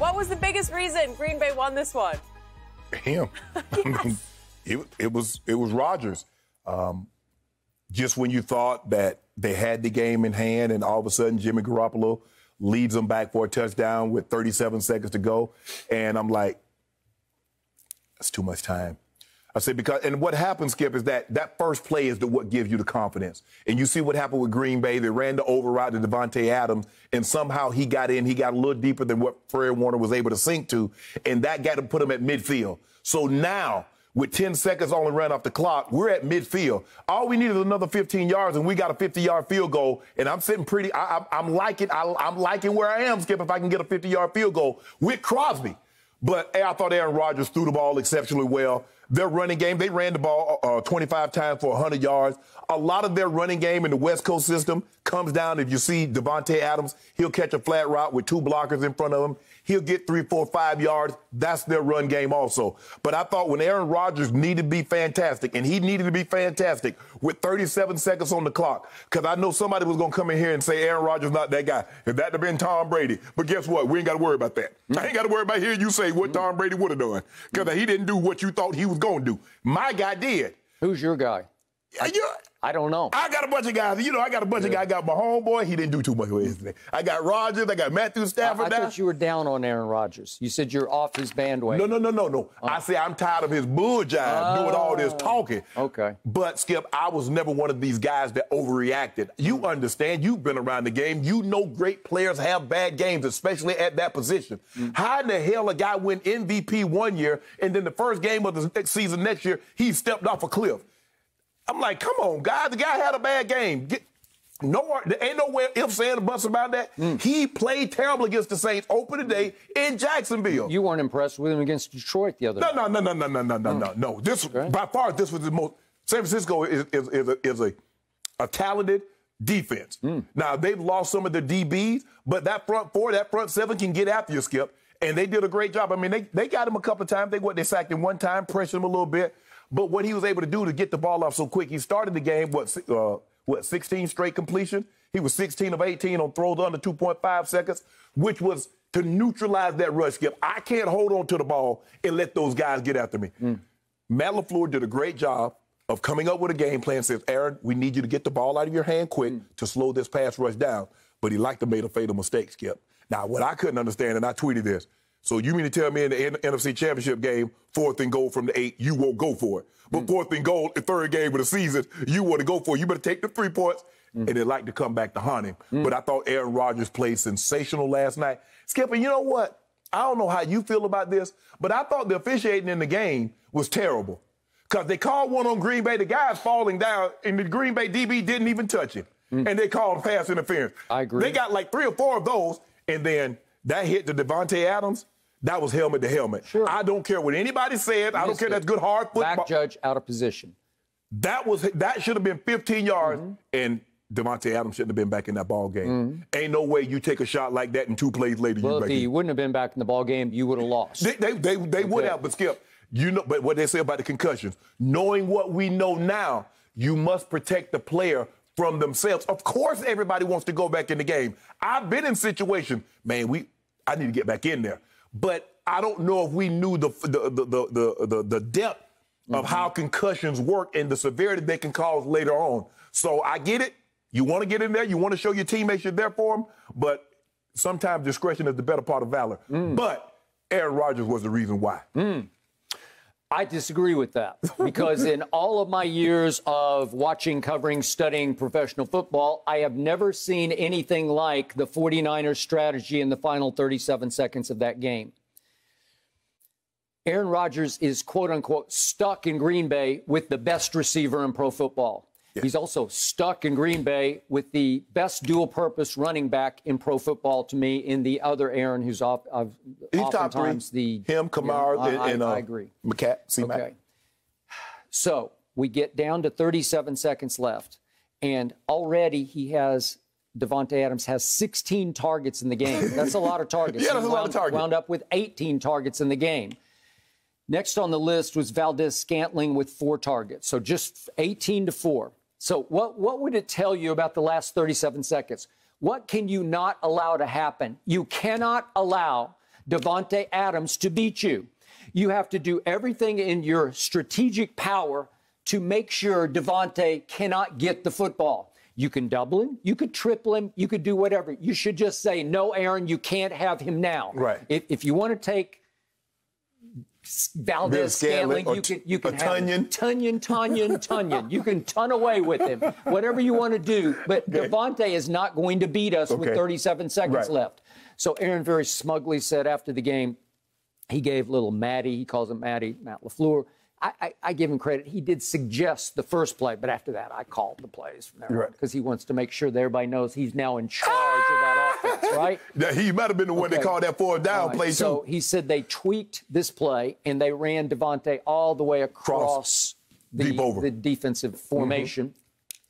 What was the biggest reason Green Bay won this one? Him. Yes. It was Rodgers. Just when you thought that they had the game in hand, and all of a sudden Jimmy Garoppolo leads them back for a touchdown with 37 seconds to go, and I'm like, that's too much time. I said, and what happens, Skip, is that first play is what gives you the confidence. And you see what happened with Green Bay. They ran the override to Davante Adams, and somehow he got in. He got a little deeper than what Fred Warner was able to sink to, and that got to put him at midfield. So now, with 10 seconds only ran off the clock, we're at midfield. All we need is another 15 yards, and we got a 50-yard field goal. And I'm sitting pretty. I'm liking where I am, Skip, if I can get a 50-yard field goal with Crosby. But I thought Aaron Rodgers threw the ball exceptionally well. Their running game, they ran the ball 25 times for 100 yards. A lot of their running game in the West Coast system comes down, if you see Davante Adams, he'll catch a flat route with 2 blockers in front of him. He'll get 3, 4, 5 yards. That's their run game also. But I thought when Aaron Rodgers needed to be fantastic, and he needed to be fantastic with 37 seconds on the clock, because I know somebody was going to come in here and say Aaron Rodgers not that guy. If that had been Tom Brady. But guess what? We ain't got to worry about that. I ain't got to worry about hearing you say what Tom Brady would have done, because he didn't do what you thought he was going to do. My guy did. Who's your guy? I don't know. I got a bunch of guys. I got a bunch of guys. I got my homeboy. He didn't do too much yesterday. I got Rodgers. I got Matthew Stafford. I thought you were down on Aaron Rodgers. You said you're off his bandwagon. No. Oh. I say I'm tired of his bull jive doing all this talking. Okay. But, Skip, I was never one of these guys that overreacted. You understand. You've been around the game. You know great players have bad games, especially at that position. How in the hell a guy win MVP one year, and then the first game of the next season next year, he stepped off a cliff? I'm like, come on, guys. The guy had a bad game. There ain't nowhere ifs, ands, or buts about that. He played terrible against the Saints opening day in Jacksonville. You weren't impressed with him against Detroit the other day. No. By far, this was the most. San Francisco is a talented defense. Now, they've lost some of their DBs, but that front 4, that front 7 can get after you, Skip. And they did a great job. I mean, they got him a couple of times. They sacked him one time, pressured him a little bit. But what he was able to do to get the ball off so quick, he started the game, 16 straight completion? He was 16 of 18 on throws under 2.5 seconds, which was to neutralize that rush, Skip. I can't hold on to the ball and let those guys get after me. Matt LaFleur did a great job of coming up with a game plan, says, Aaron, we need you to get the ball out of your hand quick to slow this pass rush down. But he liked to make a fatal mistake, Skip. Now, what I couldn't understand, and I tweeted this, so you mean to tell me in the NFC Championship game, 4th and goal from the 8, you won't go for it. But 4th and goal, the 3rd game of the season, you want to go for it. You better take the 3 points, and they like to come back to haunt him. But I thought Aaron Rodgers played sensational last night. Skip, and you know what? I don't know how you feel about this, but I thought the officiating in the game was terrible. Because they called one on Green Bay, the guy's falling down, and the Green Bay DB didn't even touch him. And they called pass interference. I agree. They got like 3 or 4 of those, and then that hit to Davante Adams. That was helmet to helmet. Sure. I don't care what anybody said. I don't care. That's good hard football. Back judge out of position. That should have been 15 yards, and Davante Adams shouldn't have been back in that ball game. Ain't no way you take a shot like that and 2 plays later. Well, if he wouldn't have been back in the ball game, you would have lost. They would have, but Skip, but what they say about the concussions, knowing what we know now, you must protect the player from themselves. Of course, everybody wants to go back in the game. I've been in situations, man. I need to get back in there. But I don't know if we knew the depth of how concussions work and the severity they can cause later on. So I get it. You want to get in there. You want to show your teammates you're there for them. But sometimes discretion is the better part of valor. But Aaron Rodgers was the reason why. I disagree with that because in all of my years of watching, covering, studying professional football, I have never seen anything like the 49ers strategy in the final 37 seconds of that game. Aaron Rodgers is, quote unquote, stuck in Green Bay with the best receiver in pro football. Yeah. He's also stuck in Green Bay with the best dual-purpose running back in pro football to me in the other Aaron, who's oftentimes the... Him, Kamara, and I agree. McCat, C-Mac. Okay. So we get down to 37 seconds left, and already Davante Adams has 16 targets in the game. That's a lot of targets. Yeah, that's a lot of targets. Wound up with 18 targets in the game. Next on the list was Valdez-Scantling with 4 targets, so just 18 to 4. So what would it tell you about the last 37 seconds? What can you not allow to happen? You cannot allow Davante Adams to beat you. You have to do everything in your strategic power to make sure Davante cannot get the football. You can double him, you could triple him, you could do whatever. You should just say, no, Aaron, you can't have him now. Right. If you want to take Valdez-Scantling, you can have Tunyon. You can ton away with him, whatever you want to do. But Davante is not going to beat us with 37 seconds left. So Aaron very smugly said after the game, he gave little Matty, he calls him Matt LaFleur. I give him credit. He did suggest the first play, but after that, I called the plays from there on because he wants to make sure that everybody knows he's now in charge of that offense, right? Yeah, he might have been the one that called that fourth down play, too. So he said they tweaked this play, and they ran Davante all the way across the defensive formation.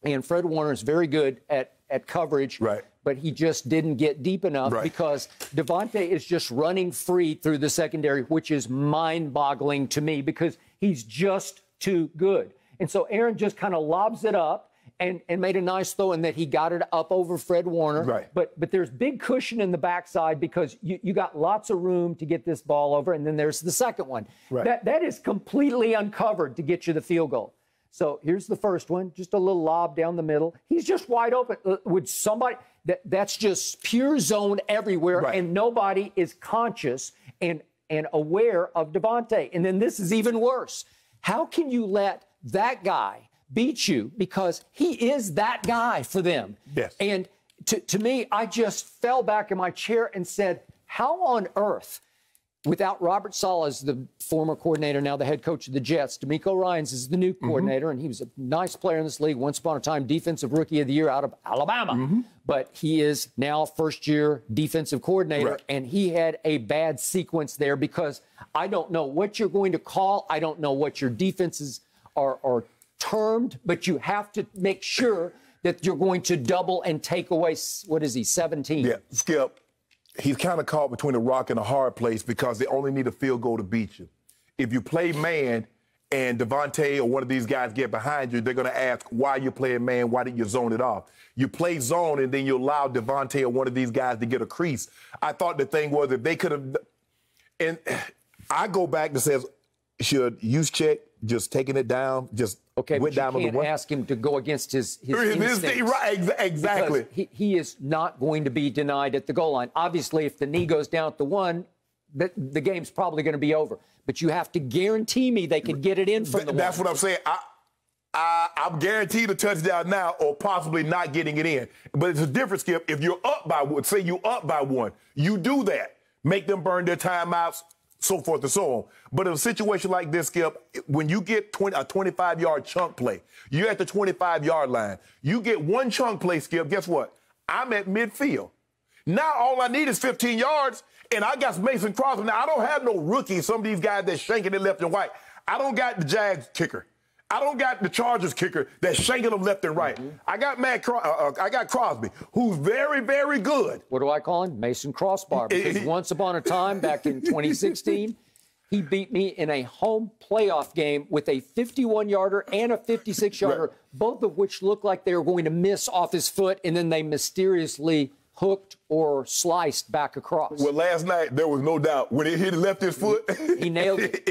And Fred Warner is very good at coverage. Right. But he just didn't get deep enough because Davante is just running free through the secondary, which is mind-boggling to me because he's just too good. And so Aaron just kind of lobs it up and made a nice throw, and that he got it up over Fred Warner. Right. But there's big cushion in the backside because you got lots of room to get this ball over, and then there's the second one. Right. That is completely uncovered to get you the field goal. So here's the first one, just a little lob down the middle. He's just wide open. Would somebody that's just pure zone everywhere, and nobody is conscious and aware of Davante. And then this is even worse. How can you let that guy beat you? Because he is that guy for them. Yes. And to me, I just fell back in my chair and said, how on earth, without Robert Saleh as the former coordinator, now the head coach of the Jets, DeMeco Ryans is the new coordinator, and he was a nice player in this league, once upon a time Defensive Rookie of the Year out of Alabama. But he is now first-year defensive coordinator, and he had a bad sequence there because I don't know what you're going to call. I don't know what your defenses are termed, but you have to make sure that you're going to double and take away, what is he, 17? Yeah, Skip. He's kind of caught between a rock and a hard place because they only need a field goal to beat you. If you play man and Davante or one of these guys get behind you, they're going to ask, why you playing man? Why did you zone it off? You play zone, and then you allow Davante or one of these guys to get a crease. I thought the thing was if they could have – and I go back to says, should Juszczyk just taking it down, just went down on the one? You can't ask him to go against his instincts. Right, exactly. Because he is not going to be denied at the goal line. Obviously, if the knee goes down at the one, the game's probably going to be over. But you have to guarantee me they can get it in from the one. That's what I'm saying. I'm guaranteed a touchdown now or possibly not getting it in. But it's a different, Skip. If you're up by one, say you're up by one, you do that. Make them burn their timeouts, so forth and so on. But in a situation like this, Skip, when you get a 25-yard chunk play, you're at the 25-yard line. You get one chunk play, Skip, guess what? I'm at midfield. Now all I need is 15 yards, and I got Mason Crosby. Now, I don't have no rookies, some of these guys that's shanking it left and right. I don't got the Jags kicker. I don't got the Chargers kicker that's shanking them left and right. I got I got Crosby, who's very, very good. What do I call him? Mason Crossbar. Because once upon a time, back in 2016, he beat me in a home playoff game with a 51-yarder and a 56-yarder, both of which looked like they were going to miss off his foot, and then they mysteriously hooked or sliced back across. Well, last night, there was no doubt. When it hit left his foot, he nailed it.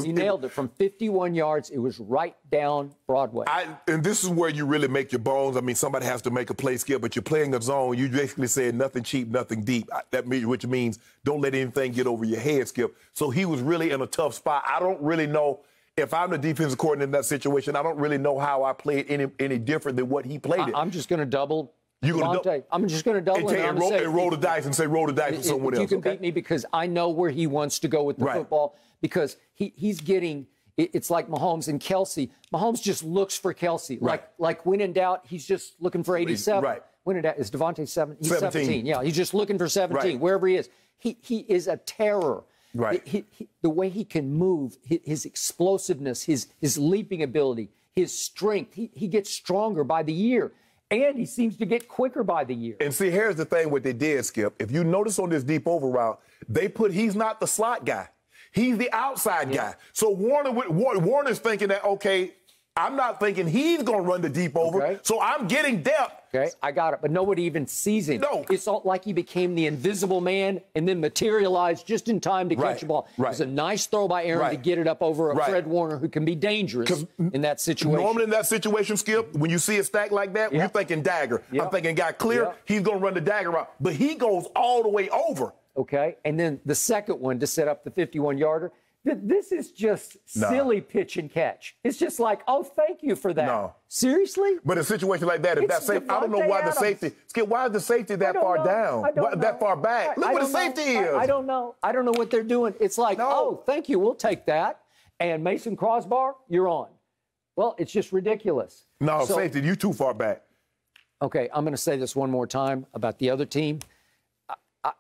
He nailed it from 51 yards. It was right down Broadway. And this is where you really make your bones. I mean, somebody has to make a play, Skip, but you're playing a zone. You basically said nothing cheap, nothing deep. Which means don't let anything get over your head, Skip. So he was really in a tough spot. I don't really know. If I'm the defensive coordinator in that situation, I don't really know how I played any different than what he played it. I'm just going to double Davante. I'm just going to double and roll the dice and say roll the dice with someone else. You can beat me because I know where he wants to go with the football because he's getting – it's like Mahomes and Kelsey. Mahomes just looks for Kelsey. Like when in doubt, he's just looking for 87. Right. When in doubt, is Davante 7? He's 17. Yeah, he's just looking for 17, wherever he is. He is a terror. Right. The way he can move, his explosiveness, his leaping ability, his strength, he gets stronger by the year. And he seems to get quicker by the year. And see, here's the thing what they did, Skip. If you notice on this deep over route, he's not the slot guy. He's the outside guy. So Warner's thinking that, okay, I'm not thinking he's going to run the deep over. Okay. So I'm getting depth. Okay, I got it. But nobody even sees him. No. It's all like he became the invisible man and then materialized just in time to catch a ball. Right. It was a nice throw by Aaron to get it up over a Fred Warner who can be dangerous in that situation. Normally in that situation, Skip, when you see a stack like that, you're thinking dagger. I'm thinking got clear. He's going to run the dagger route. But he goes all the way over. Okay. And then the second one to set up the 51-yarder. This is just silly pitch and catch. It's just like, oh, thank you for that. No. Seriously? But a situation like that, if that safety, I don't know why the safety, Skip, why is the safety that far down? That far back? Look where the safety is. I don't know. I don't know what they're doing. It's like, oh, thank you, we'll take that. And Mason Crosbar, you're on. Well, it's just ridiculous. No, safety, you too far back. Okay, I'm going to say this one more time about the other team.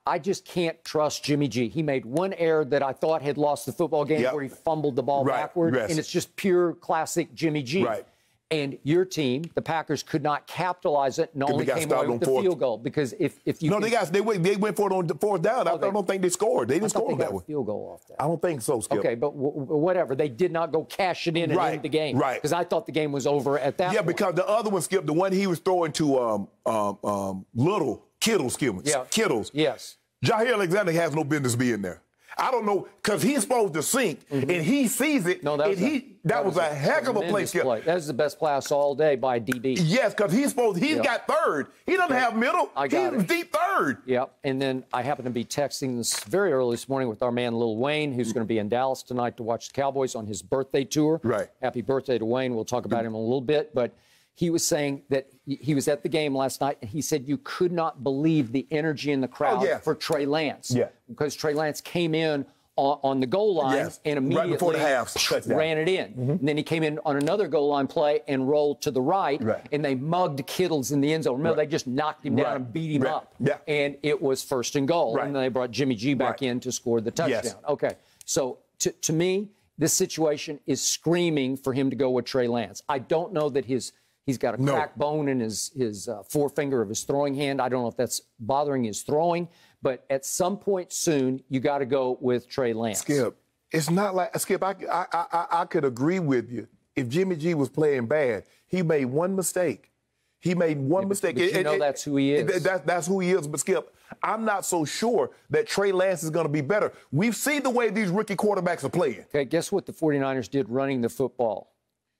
I just can't trust Jimmy G. He made one error that I thought had lost the football game where he fumbled the ball backward, and it's just pure classic Jimmy G. Right. And your team, the Packers, could not capitalize it and only came away with the field goal because if you they went for it on the fourth down. I don't think they scored. They didn't score that way. Field goal off that. I don't think so, Skip. Okay, but whatever. They did not go cash it in and end the game. Right. Because I thought the game was over at that point. Yeah, because the other one, Skip, the one he was throwing to Kittles. Yes. Jair Alexander has no business being there. I don't know, because he's supposed to sink, and he sees it. No, that was a heck of a play, Skip. That was the best play I saw all day by DB. Yes, because he's got third. He doesn't have middle. He's deep third. Yep. And then I happened to be texting this very early this morning with our man Lil Wayne, who's going to be in Dallas tonight to watch the Cowboys on his birthday tour. Right. Happy birthday to Wayne. We'll talk about him in a little bit. But he was saying that he was at the game last night, and he said you could not believe the energy in the crowd for Trey Lance. Yeah. Because Trey Lance came in on the goal line and immediately right before the half, ran it in. And then he came in on another goal line play and rolled to the right, and they mugged Kittles in the end zone. Remember, they just knocked him down and beat him up. Yeah. And it was 1st and goal. And then they brought Jimmy G back in to score the touchdown. Yes. Okay. So to me, this situation is screaming for him to go with Trey Lance. I don't know that he's got a cracked bone in his forefinger of his throwing hand. I don't know if that's bothering his throwing. But at some point soon, you got to go with Trey Lance. Skip, it's not like Skip. I could agree with you. If Jimmy G was playing bad, he made one mistake. He made one mistake. But you know that's who he is. That's who he is. But Skip, I'm not so sure that Trey Lance is going to be better. We've seen the way these rookie quarterbacks are playing. Okay, guess what the 49ers did running the football?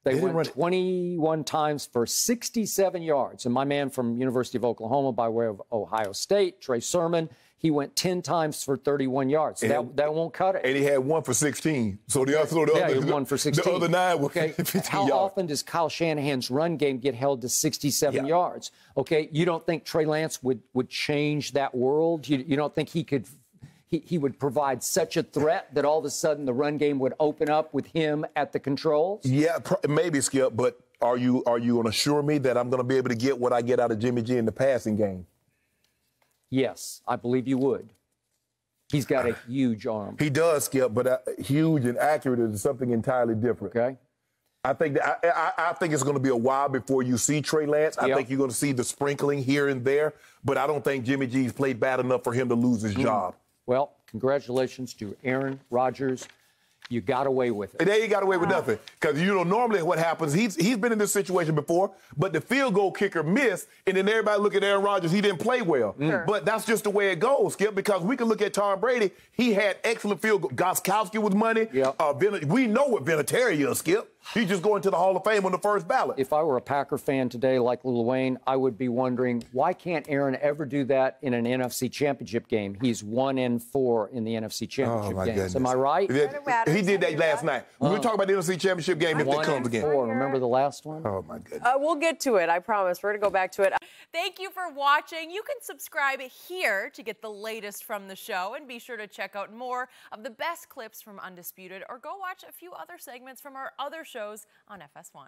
They went 21 times for 67 yards. And my man from University of Oklahoma by way of Ohio State, Trey Sermon, he went 10 times for 31 yards. So that won't cut it. And he had one for 16. So he had one for 16. The other 9 were 15 How yards. often does Kyle Shanahan's run game get held to 67 yards? Okay, you don't think Trey Lance would change that world? You don't think he would provide such a threat that all of a sudden the run game would open up with him at the controls? Yeah, maybe, Skip, but are you going to assure me that I'm going to be able to get what I get out of Jimmy G in the passing game? Yes, I believe you would. He's got a huge arm. He does, Skip, but huge and accurate is something entirely different. Okay. I think it's going to be a while before you see Trey Lance. I think you're going to see the sprinkling here and there, but I don't think Jimmy G's played bad enough for him to lose his job. Well, congratulations to Aaron Rodgers. You got away with it. There you got away with nothing. Because, normally what happens, he's been in this situation before, but the field goal kicker missed, and then everybody look at Aaron Rodgers, he didn't play well. But that's just the way it goes, Skip, because we can look at Tom Brady. He had excellent field goal. Gostkowski was money. We know what Vinatieri is, Skip. He's just going to the Hall of Fame on the first ballot. If I were a Packer fan today like Lil Wayne, I would be wondering, why can't Aaron ever do that in an NFC Championship game? He's 1-4 in the NFC Championship games. Goodness. Am I right? He did that last night. When we talk about the NFC Championship game, if it comes again. 1-4. Remember the last one? Oh, my goodness. We'll get to it, I promise. We're going to go back to it. Thank you for watching. You can subscribe here to get the latest from the show, and be sure to check out more of the best clips from Undisputed, or go watch a few other segments from our other shows on FS1.